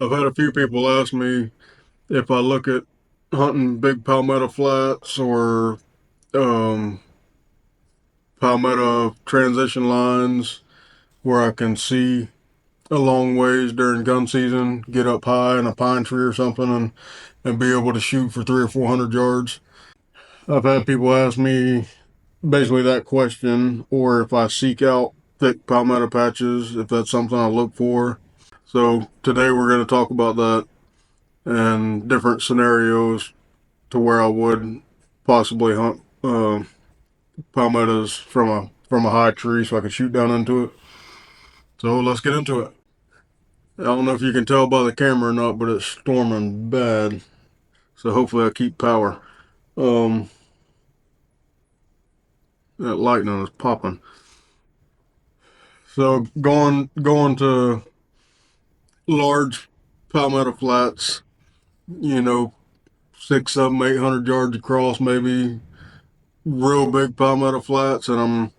I've had a few people ask me if I look at hunting big palmetto flats or um, palmetto transition lines where I can see a long ways during gun season, get up high in a pine tree or something, and be able to shoot for 300 or 400 yards. I've had people ask me basically that question, or if I seek out thick palmetto patches, if that's something I look for. So today we're going to talk about that and different scenarios to where I would possibly hunt palmettos from a high tree so I could shoot down into it. So let's get into it. I don't know if you can tell by the camera or not, but it's storming bad. So hopefully I keep power. Um, that lightning is popping. So going to large palmetto flats, you know, 6, 7, 800 yards across, maybe real big palmetto flats, and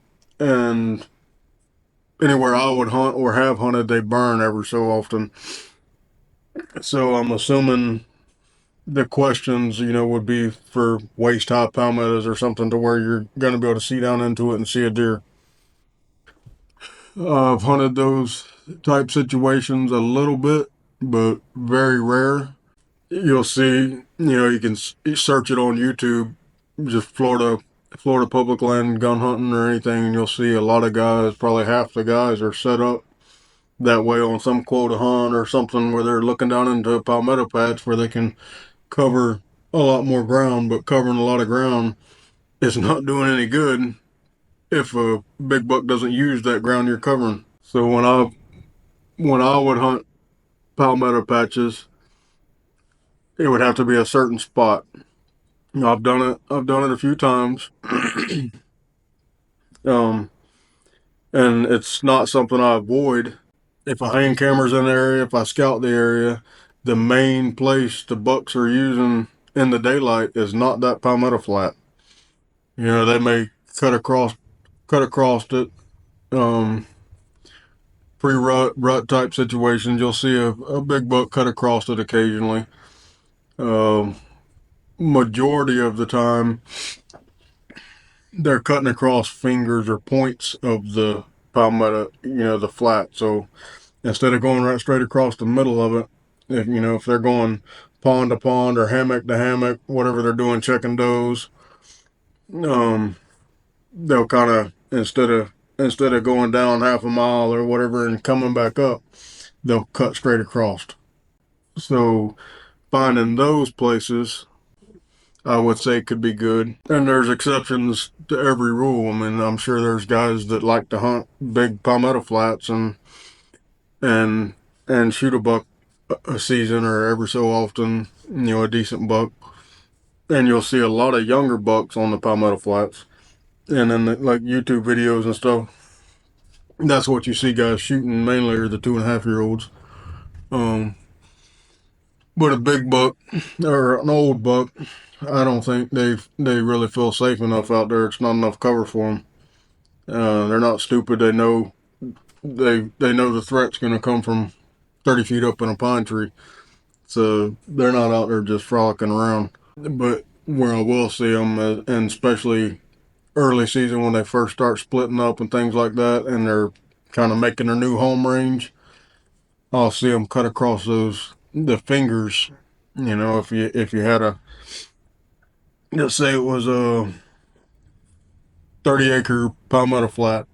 anywhere I would hunt or have hunted, they burn every so often. So I'm assuming the questions, would be for waist high palmettos or something to where you're going to be able to see down into it and see a deer. I've hunted those type situations a little bit, but very rare. You'll see, you can search it on YouTube, just Florida public land gun hunting or anything, and you'll see a lot of guys, probably half the guys are set up that way on some quota hunt or something where they're looking down into a palmetto patch where they can cover a lot more ground, but covering a lot of ground is not doing any good if a big buck doesn't use that ground you're covering. So when I would hunt palmetto patches, it would have to be a certain spot. I've done it. I've done it a few times, um, and it's not something I avoid. If I hang cameras in the area, if I scout the area, the main place the bucks are using in the daylight is not that palmetto flat. They may cut across it. Um, Pre-rut type situations, you'll see a big buck cut across it occasionally. Um, Majority of the time, they're cutting across fingers or points of the palmetto, the flat. So instead of going right straight across the middle of it, if they're going pond to pond or hammock to hammock, whatever they're doing, checking does, um, they'll kind of instead of going down half a mile or whatever and coming back up, they'll cut straight across. So finding those places, I would say could be good. And there's exceptions to every rule. I mean, I'm sure there's guys that like to hunt big palmetto flats and and shoot a buck a season or every so often, a decent buck. And you'll see a lot of younger bucks on the palmetto flats. And then like YouTube videos and stuff, that's what you see guys shooting mainly are the 2.5-year-olds. Um, but a big buck or an old buck, I don't think they really feel safe enough out there. It's not enough cover for them. They're not stupid. They know the threat's going to come from 30 feet up in a pine tree. So they're not out there just frolicking around. But where I will see them, and especially early season when they first start splitting up and things like that, and they're kind of making their new home range, I'll see them cut across the fingers. If you had let's say it was a 30-acre palmetto flat,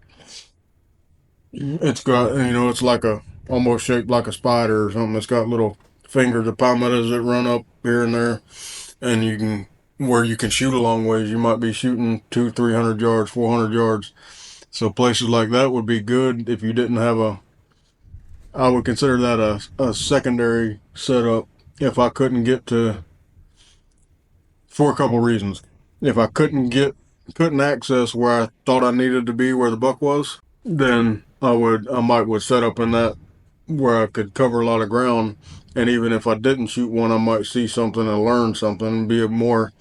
it's got it's like a almost shaped like a spider or something. It's got little fingers of palmettos that run up here and there, and where you can shoot a long ways. You might be shooting 200, 300 yards, 400 yards. So places like that would be good if you didn't have a. I would consider that a secondary setup if I couldn't get to, for a couple reasons. If I couldn't access where I thought I needed to be where the buck was, then I might would set up in that where I could cover a lot of ground. And even if I didn't shoot one, I might see something and learn something and be a more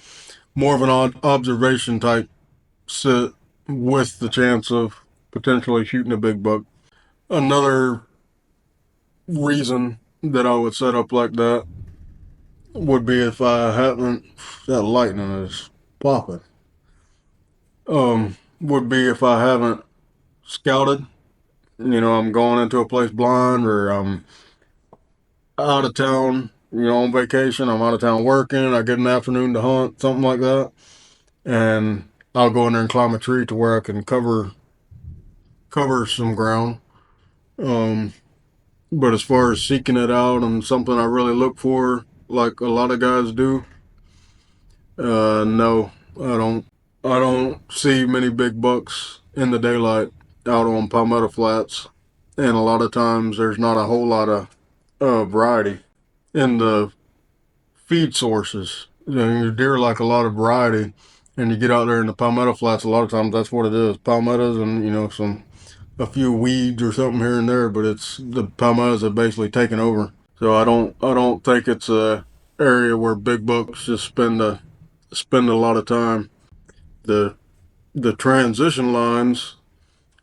of an observation type sit with the chance of potentially shooting a big buck. Another reason that I would set up like that would be if I haven't, that lightning is popping. Would be if I haven't scouted. I'm going into a place blind, or I'm out of town, on vacation. I'm out of town working. I get an afternoon to hunt, something like that. And I'll go in there and climb a tree to where I can cover some ground. Um, but as far as seeking it out and something I really look for, like a lot of guys do, no, I don't. I don't see many big bucks in the daylight out on Palmetto Flats, and a lot of times there's not a whole lot of variety in the feed sources. Deer like a lot of variety, and you get out there in the Palmetto Flats. A lot of times that's what it is: palmettos and some a few weeds or something here and there. But it's the palmettos have basically taken over. So I don't think it's a area where big bucks just spend a lot of time. The the transition lines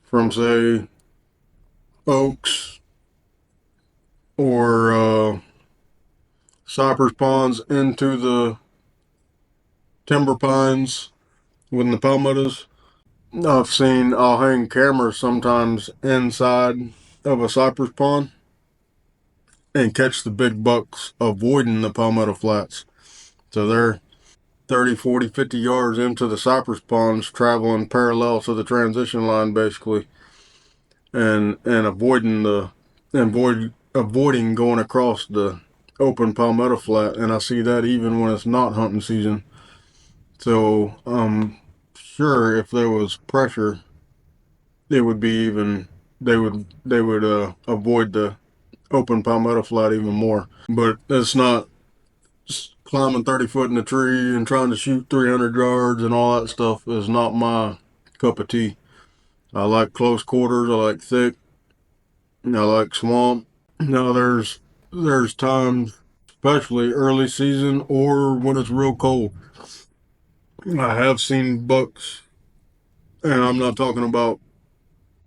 from say oaks or cypress ponds into the timber pines with the palmettos. I'll hang cameras sometimes inside of a cypress pond and catch the big bucks avoiding the palmetto flats. So they're 30, 40, 50 yards into the cypress ponds, traveling parallel to the transition line basically, and avoiding going across the open palmetto flat. And I see that even when it's not hunting season. So I'm sure if there was pressure, it would be even they would avoid the open palmetto flat even more. But it's not climbing 30 foot in a tree and trying to shoot 300 yards and all that stuff is not my cup of tea. I like close quarters. I like thick. I like swamp. Now there's times, especially early season or when it's real cold. I have seen bucks, and I'm not talking about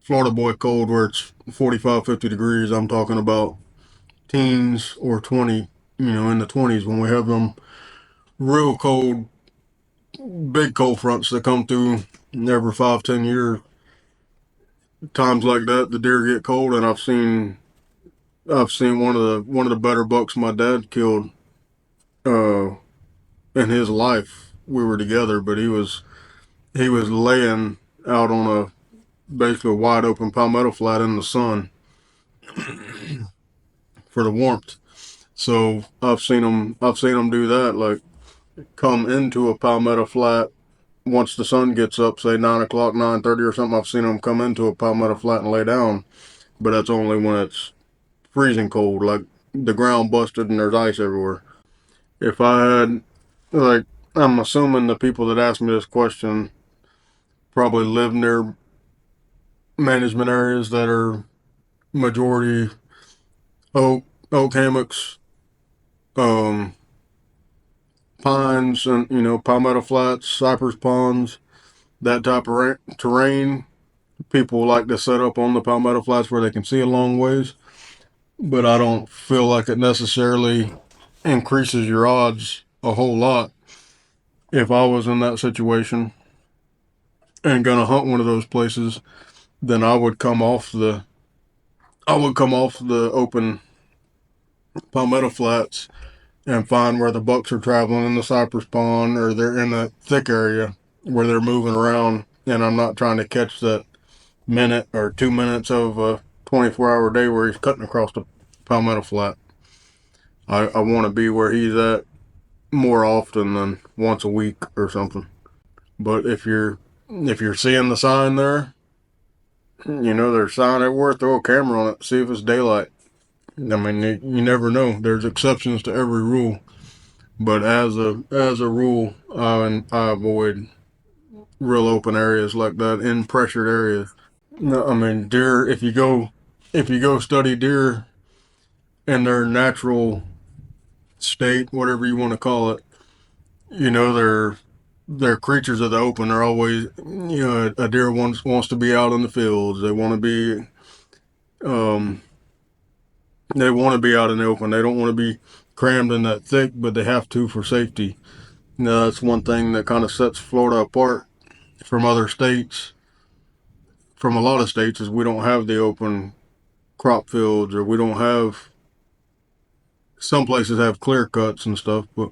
Florida boy cold where it's 45, 50 degrees. I'm talking about teens or 20, in the 20s when we have them real cold, big cold fronts that come through every 5, 10 years. Times like that, the deer get cold, and I've seen one of the better bucks my dad killed uh, in his life. We were together, but he was laying out on a basically wide open palmetto flat in the sun for the warmth. So I've seen him do that, like come into a palmetto flat once the sun gets up, say 9 o'clock, 9:30 or something. I've seen him come into a palmetto flat and lay down, but that's only when it's freezing cold, like the ground busted and there's ice everywhere. If I had, like, I'm assuming the people that asked me this question probably live near management areas that are majority oak hammocks, um, pines, and palmetto flats, cypress ponds, that type of terrain. People like to set up on the palmetto flats where they can see a long ways, but I don't feel like it necessarily increases your odds a whole lot. If I was in that situation and gonna hunt one of those places, then I would come off the open palmetto flats and find where the bucks are traveling in the cypress pond, or they're in that thick area where they're moving around, and I'm not trying to catch that minute or 2 minutes of a 24-hour day where he's cutting across the palmetto flat. I want to be where he's at more often than once a week or something. But if you're seeing the sign there, there's a sign everywhere. Throw a camera on it, see if it's daylight. I mean, you never know. There's exceptions to every rule, but as a rule, I avoid real open areas like that in pressured areas. No, I mean deer. If you go study deer in their natural state, whatever you want to call it, they're creatures of the open. They're always, a deer wants to be out in the fields. They want to be, um, They want to be out in the open. They don't want to be crammed in that thick, but they have to for safety. That's one thing that kind of sets Florida apart from other states, from a lot of states, is we don't have the open crop fields, or we don't have. Some places have clear cuts and stuff, but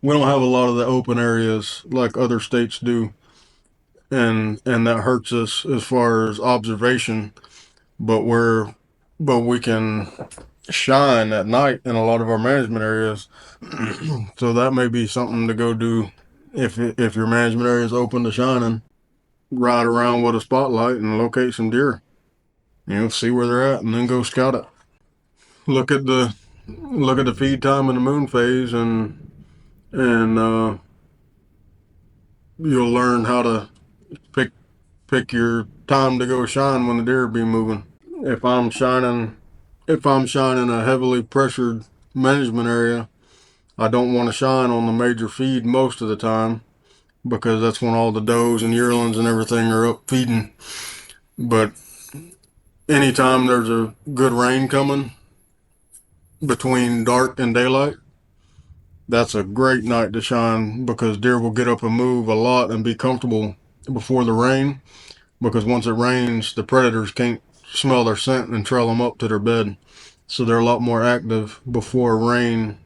we don't have a lot of the open areas like other states do, and that hurts us as far as observation. But we can shine at night in a lot of our management areas. So that may be something to go do if your management area is open to shining. Ride around with a spotlight and locate some deer. See where they're at, and then go scout it. Look at the feed time in the moon phase, and you'll learn how to pick your time to go shine when the deer be moving. If I'm shining if I'm shining a heavily pressured management area, I don't want to shine on the major feed most of the time because that's when all the does and yearlings and everything are up feeding. But anytime there's a good rain coming between dark and daylight, that's a great night to shine because deer will get up and move a lot and be comfortable before the rain. Because once it rains, the predators can't smell their scent and trail them up to their bed. So they're a lot more active before rain.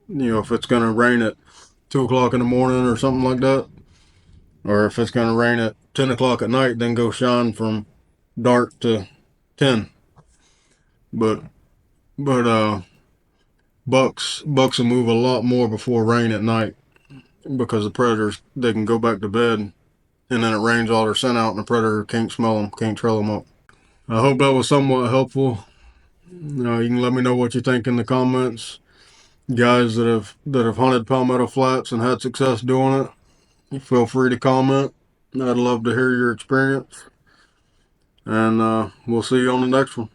If it's going to rain at 2 o'clock in the morning or something like that, or if it's going to rain at 10 o'clock at night, then go shine from dark to 10. But bucks will move a lot more before rain at night because the predators, they can go back to bed, and then it rains all their scent out, and the predator can't smell them, can't trail them up. I hope that was somewhat helpful. You can let me know what you think in the comments. Guys that have hunted Palmetto Flats and had success doing it, feel free to comment. I'd love to hear your experience, and we'll see you on the next one.